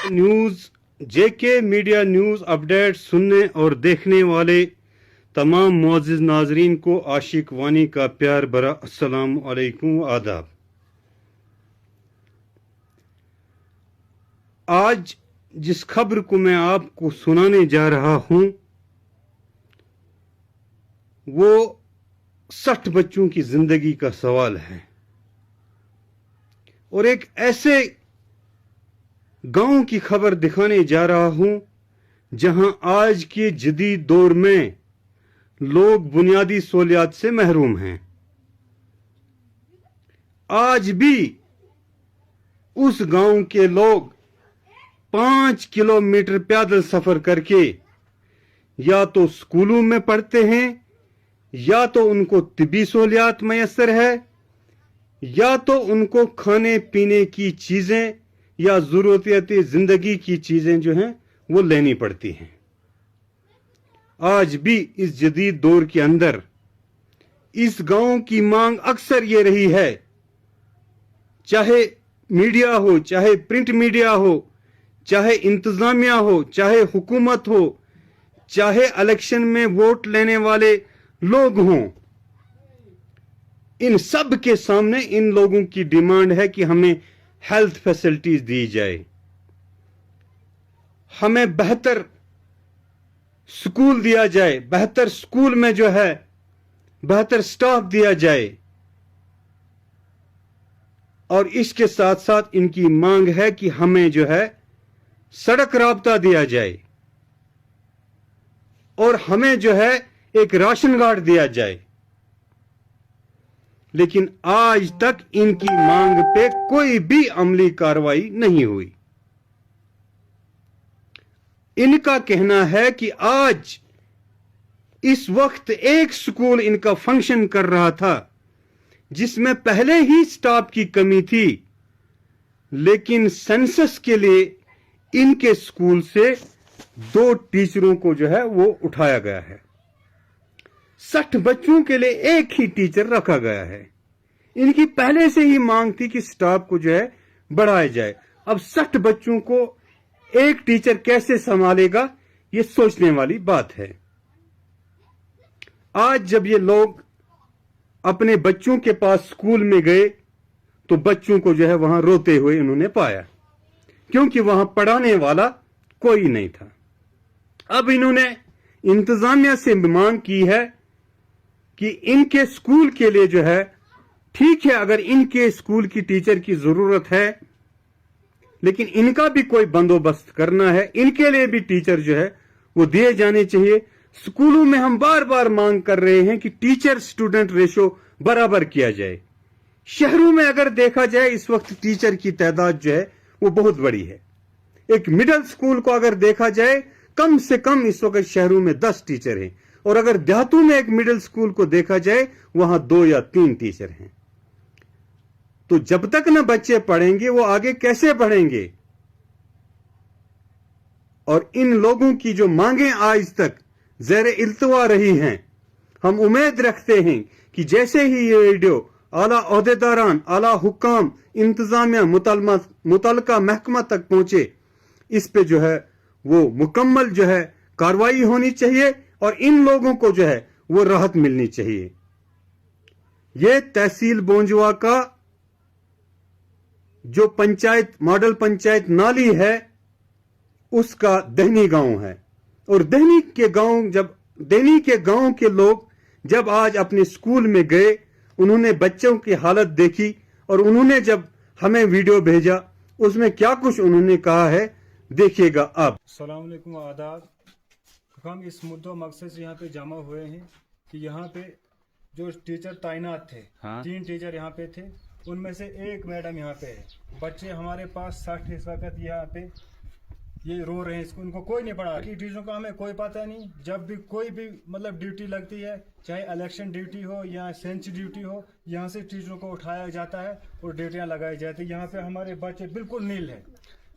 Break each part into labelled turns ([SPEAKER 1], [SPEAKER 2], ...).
[SPEAKER 1] News जेके media news update सुनने और देखने वाले तमाम मुअज़्ज़िज़ नाज़रीन को आशिक वानी का प्यार भरा अस्सलाम वालेकुम व आदाब। आज जिस खबर को मैं आपको सुनाने जा रहा हूं वो 60 बच्चों की जिंदगी का सवाल है और एक ऐसे गांव की खबर दिखाने जा रहा हूं जहां आज के जदीद दौर में लोग बुनियादी सहूलियात से महरूम हैं। आज भी उस गांव के लोग 5 किलोमीटर पैदल सफर करके या तो स्कूलों में पढ़ते हैं या तो उनको तिब्बी सहूलियात मैसर है या तो उनको खाने पीने की चीजें या जरूरियाती जिंदगी की चीजें जो हैं वो लेनी पड़ती हैं। आज भी इस जदीद दौर के अंदर इस गांव की मांग अक्सर ये रही है, चाहे मीडिया हो, चाहे प्रिंट मीडिया हो, चाहे इंतजामिया हो, चाहे हुकूमत हो, चाहे इलेक्शन में वोट लेने वाले लोग हों, इन सब के सामने इन लोगों की डिमांड है कि हमें हेल्थ फैसिलिटीज दी जाए, हमें बेहतर स्कूल दिया जाए, बेहतर स्कूल में जो है बेहतर स्टाफ दिया जाए और इसके साथ साथ इनकी मांग है कि हमें जो है सड़क राबता दिया जाए और हमें जो है एक राशन कार्ड दिया जाए। लेकिन आज तक इनकी मांग पे कोई भी अमली कार्रवाई नहीं हुई। इनका कहना है कि आज इस वक्त एक स्कूल इनका फंक्शन कर रहा था जिसमें पहले ही स्टाफ की कमी थी, लेकिन सेंसस के लिए इनके स्कूल से 2 टीचरों को जो है वो उठाया गया है। 60 बच्चों के लिए एक ही टीचर रखा गया है। इनकी पहले से ही मांग थी कि स्टाफ को जो है बढ़ाया जाए। अब 60 बच्चों को एक टीचर कैसे संभालेगा, ये सोचने वाली बात है। आज जब ये लोग अपने बच्चों के पास स्कूल में गए तो बच्चों को जो है वहां रोते हुए इन्होंने पाया, क्योंकि वहां पढ़ाने वाला कोई नहीं था। अब इन्होंने इंतजामिया से मांग की है कि इनके स्कूल के लिए जो है, ठीक है अगर इनके स्कूल की टीचर की जरूरत है, लेकिन इनका भी कोई बंदोबस्त करना है, इनके लिए भी टीचर जो है वो दिए जाने चाहिए। स्कूलों में हम बार बार मांग कर रहे हैं कि टीचर स्टूडेंट रेशो बराबर किया जाए। शहरों में अगर देखा जाए इस वक्त टीचर की तादाद जो है वो बहुत बड़ी है। एक मिडिल स्कूल को अगर देखा जाए कम से कम इस वक्त शहरों में 10 टीचर हैं और अगर देहातों में एक मिडिल स्कूल को देखा जाए वहां 2 या 3 टीचर हैं। तो जब तक ना बच्चे पढ़ेंगे वो आगे कैसे बढ़ेंगे? और इन लोगों की जो मांगें आज तक ज़ेर इल्तवा रही हैं, हम उम्मीद रखते हैं कि जैसे ही ये वीडियो आला ओहदेदारान, आला हुक्काम, इंतजामिया, मुतल्लिका महकमा तक पहुंचे, इस पे जो है वो मुकम्मल जो है कार्रवाई होनी चाहिए और इन लोगों को जो है वो राहत मिलनी चाहिए। ये तहसील बोंजवा का जो पंचायत मॉडल पंचायत नाली है उसका दहनी गांव है और दहनी के गांव के लोग जब आज अपने स्कूल में गए, उन्होंने बच्चों की हालत देखी और उन्होंने जब हमें वीडियो भेजा उसमें क्या कुछ उन्होंने कहा है देखिएगा आप।
[SPEAKER 2] अस्सलाम वालेकुम आदाब। हम इस मुद्दों मकसद से यहाँ पे जमा हुए हैं कि यहाँ पे जो टीचर तैनात थे, 3 टीचर यहाँ पे थे, उनमें से एक मैडम यहाँ पे है। बच्चे हमारे पास 60 इस वक्त यहाँ पे ये रो रहे हैं, उनको कोई नहीं पढ़ा। टीचरों का हमें कोई पता नहीं। जब भी कोई भी मतलब ड्यूटी लगती है, चाहे इलेक्शन ड्यूटी हो या सेंस ड्यूटी हो, यहाँ से टीचरों को उठाया जाता है और ड्यूटियाँ लगाई जाती है। यहाँ पे हमारे बच्चे बिल्कुल नील है,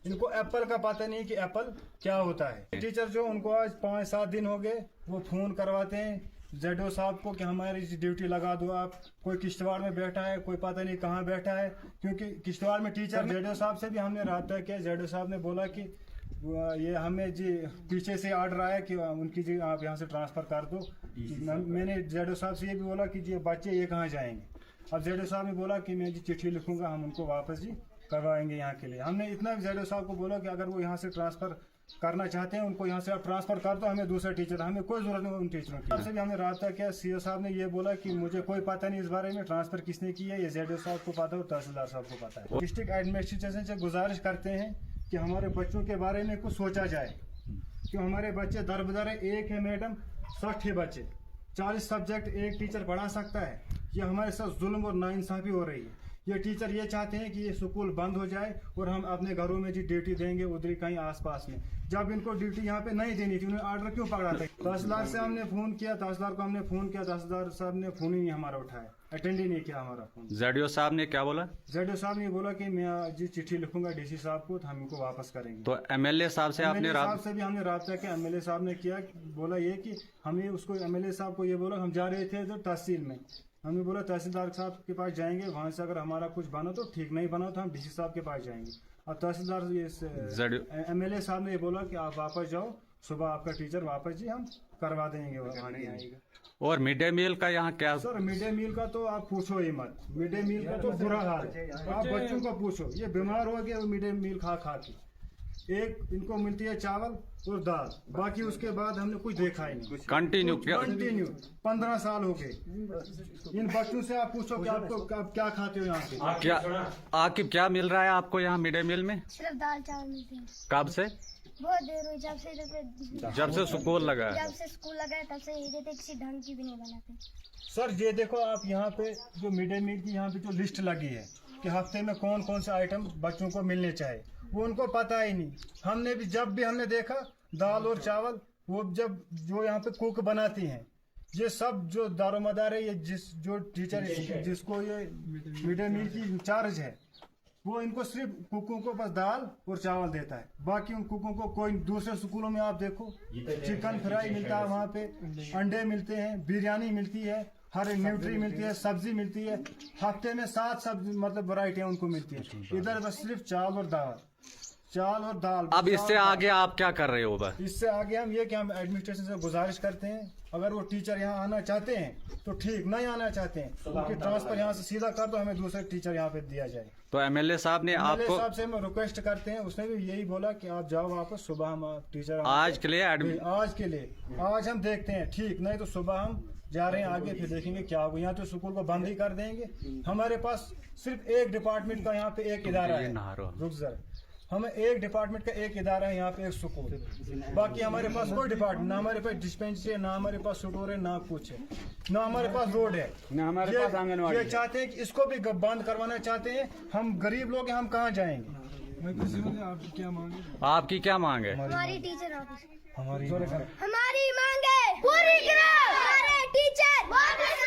[SPEAKER 2] इनको एप्पल का पता नहीं कि एप्पल क्या होता है। टीचर जो उनको आज 5-7 दिन हो गए वो फोन करवाते हैं जेडो साहब को कि हमारी ड्यूटी लगा दो आप। कोई किश्तवाड़ में बैठा है, कोई पता नहीं कहाँ बैठा है, क्योंकि किश्तवाड़ में टीचर जेडो साहब से भी हमने राब्ता किया। जेडो साहब ने बोला कि ये हमें जी पीछे से आर्डर आया कि उनकी जी आप यहाँ से ट्रांसफ़र कर दो। मैंने जेडो साहब से ये भी बोला कि जी बच्चे ये कहाँ जाएंगे। अब जेडो साहब ने बोला कि मैं जी चिट्ठी लिखूंगा, हम उनको वापस जी करवाएंगे यहाँ के लिए। हमने इतना जेडो साहब को बोला कि अगर वो यहाँ से ट्रांसफ़र करना चाहते हैं उनको यहाँ से आप ट्रांसफ़र कर दो, हमें दूसरे टीचर, हमें कोई ज़रूरत नहीं उन टीचरों की। सबसे भी हमने राब्ता किया। सीओ साहब ने ये बोला कि मुझे कोई पता नहीं इस बारे में, ट्रांसफ़र किसने की है ये जेडो साहब को पता है और तहसीलदार साहब को पता है। डिस्ट्रिक्ट एडमिनिस्ट्रेशन से गुजारिश करते हैं कि हमारे बच्चों के बारे में कुछ सोचा जाए, कि हमारे बच्चे दर बदर एक है मैडम 60 बच्चे, 40 सब्जेक्ट एक टीचर पढ़ा सकता है। ये हमारे साथ जुल्म और नाइंसाफ़ी हो रही है। ये टीचर ये चाहते हैं कि ये स्कूल बंद हो जाए और हम अपने घरों में जी ड्यूटी देंगे उधर कहीं आसपास में, जब इनको ड्यूटी यहाँ पे नहीं देनी थी। उन्होंने आर्डर क्यों पकड़ा था? तहसीलदार से हमने फ़ोन किया, तहसीलदार को हमने फ़ोन किया, तहसीलदार साहब ने फ़ोन ही नहीं हमारा उठाया, अटेंड ही नहीं किया हमारा फ़ोन।
[SPEAKER 3] जेडीओ साहब ने क्या बोला?
[SPEAKER 2] जेडो साहब ने बोला कि मैं जी चिट्ठी लिखूंगा डीसी साहब को, तो हम इनको वापस करेंगे।
[SPEAKER 3] तो एमएलए साहब से आपने
[SPEAKER 2] साहब से भी हमने राब्ता किया। एमएलए साहब ने किया, बोला ये कि हमें उसको एमएलए साहब को ये बोला, हम जा रहे थे इधर तहसील में, हमने बोला तहसीलदार साहब के पास जाएंगे, वहाँ से अगर हमारा कुछ बना तो ठीक, नहीं बना तो हम डीसी साहब के पास जाएंगे। और तहसीलदार एमएलए साहब ने ये बोला कि आप वापस जाओ, सुबह आपका टीचर वापस जी हम करवा देंगे आएगा।
[SPEAKER 3] और मिड डे मील का यहाँ क्या?
[SPEAKER 2] सर मिड डे मील का तो आप पूछो ही मत, मिड डे मील का तो बुरा हाल है। आप बच्चों को पूछो, ये बीमार हो गए मिड डे मील खा खा के। एक इनको मिलती है चावल और दाल, बाकी उसके बाद हमने कुछ देखा ही नहीं।
[SPEAKER 3] कंटिन्यू
[SPEAKER 2] 15 साल हो गए। इन बच्चों से आप पूछो कि आपको आप क्या खाते हो यहाँ पे?
[SPEAKER 3] क्या मिल रहा है आपको यहाँ मिड डे मील में?
[SPEAKER 4] सिर्फ दाल चावल मिलते हैं।
[SPEAKER 3] कब से?
[SPEAKER 4] बहुत देर हुई,
[SPEAKER 3] जब से स्कूल लगा है।
[SPEAKER 4] जब से स्कूल लगा है तब से ये देते, किसी ढंग की भी नहीं बनाते।
[SPEAKER 2] सर ये देखो आप यहाँ पे जो मिड डे मील की यहाँ पे जो लिस्ट लगी है कि हफ्ते में कौन कौन से आइटम बच्चों को मिलने चाहिए, वो उनको पता ही नहीं। हमने भी जब भी हमने देखा दाल और चावल, वो जब जो यहाँ पे कुक बनाती हैं, ये सब जो दारोमदार है, ये जो टीचर जिसको ये मिड डे मील की इंचार्ज है, वो इनको सिर्फ कुकों को बस दाल और चावल देता है। बाकी उन कुकों को कोई, दूसरे स्कूलों में आप देखो चिकन फ्राई मिलता है, वहाँ पे अंडे मिलते हैं, बिरयानी मिलती है, हर न्यूट्री मिलती है, सब्जी मिलती है, हफ्ते में 7 सब्जी मतलब वैरायटियाँ उनको मिलती है। इधर बस सिर्फ चावल और दाल।
[SPEAKER 3] अब इससे आगे आप क्या कर रहे हो? बस
[SPEAKER 2] इससे आगे हम ये कि हम एडमिनिस्ट्रेशन से गुजारिश करते हैं, अगर वो टीचर यहाँ आना चाहते हैं तो ठीक, नहीं आना चाहते हैं उनकी ट्रांसफर यहाँ से सीधा कर दो, हमें दूसरे टीचर यहाँ पे दिया जाए।
[SPEAKER 3] तो एमएलए साहब ने आपको?
[SPEAKER 2] साहब से हम रिक्वेस्ट करते हैं, उसने भी यही बोला कि आप जाओ वापस, सुबह हम टीचर
[SPEAKER 3] आज के लिए
[SPEAKER 2] आज हम देखते हैं, ठीक नहीं तो सुबह हम जा रहे हैं आगे, फिर देखेंगे क्या होगा। यहाँ तो स्कूल को बंद ही कर देंगे। हमारे पास सिर्फ एक डिपार्टमेंट का यहाँ पे एक इदारा है, रुक जरा, हमें एक डिपार्टमेंट का एक इदारा है यहाँ पे, एक स्कूल। बाकी हमारे पास कोई डिपार्टमेंट, ना हमारे पास डिस्पेंसरी है, ना हमारे पास स्टोर है, ना कुछ है, ना हमारे पास रोड है, ना हमारे पास आंगनवाड़ी। ये चाहते हैं कि इसको भी बंद करवाना चाहते हैं। हम गरीब लोग हैं, हम कहाँ जाएंगे? आपकी क्या मांग है?
[SPEAKER 3] आपकी क्या मांग है?
[SPEAKER 4] हमारी टीचर
[SPEAKER 2] हमारी
[SPEAKER 4] मांगे पूरी करो, हमारे टीचर वापस